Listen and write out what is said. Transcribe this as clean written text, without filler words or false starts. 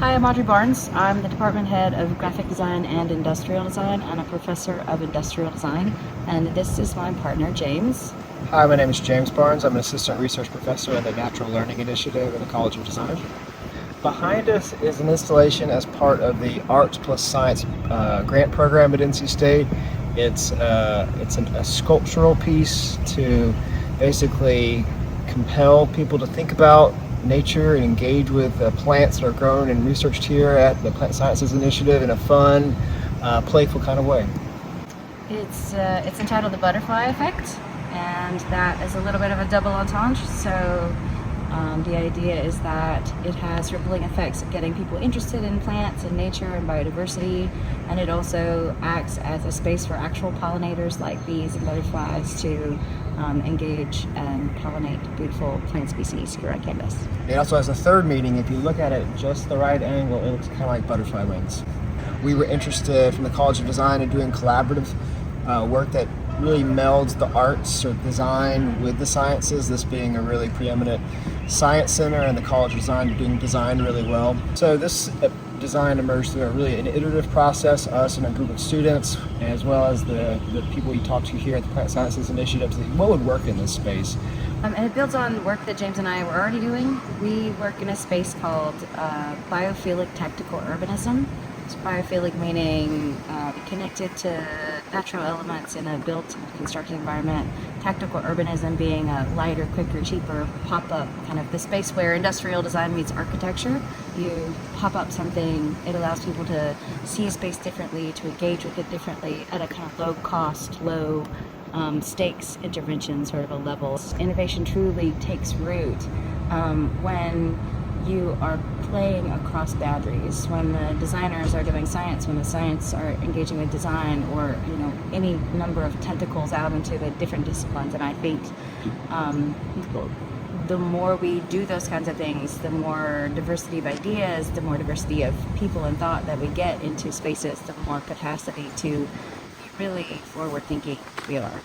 Hi, I'm Audrey Barnes. I'm the department head of graphic design and industrial design and a professor of industrial design. And this is my partner, James. Hi, my name is James Barnes. I'm an assistant research professor in the Natural Learning Initiative in the College of Design. Behind us is an installation as part of the Arts plus Science grant program at NC State. It's a sculptural piece to basically compel people to think about nature and engage with plants that are grown and researched here at the Plant Sciences Initiative in a fun, playful kind of way. It's entitled The Butterfly Effect, and that is a little bit of a double entendre. So the idea is that it has rippling effects of getting people interested in plants and nature and biodiversity, and it also acts as a space for actual pollinators like bees and butterflies to engage and pollinate beautiful plant species here on campus. It also has a third meaning. If you look at it just the right angle, it looks kind of like butterfly wings. We were interested from the College of Design in doing collaborative work that really melds the arts or design with the sciences, this being a really preeminent science center and the College of Design doing design really well. So this design emerged through an iterative process, us and a group of students, as well as the people you talk to here at the Plant Sciences Initiative, what would work in this space. And it builds on work that James and I were already doing. We work in a space called biophilic tactical urbanism. So biophilic meaning connected to natural elements in a built, constructed environment. Tactical urbanism being a lighter, quicker, cheaper pop-up, kind of the space where industrial design meets architecture. You pop up something, it allows people to see a space differently, to engage with it differently at a kind of low cost, low stakes intervention sort of a level. Innovation truly takes root when you are playing across boundaries, when the designers are doing science, when the science are engaging with design, or any number of tentacles out into the different disciplines. And I think the more we do those kinds of things, the more diversity of ideas, the more diversity of people and thought that we get into spaces, the more capacity to be really forward thinking we are.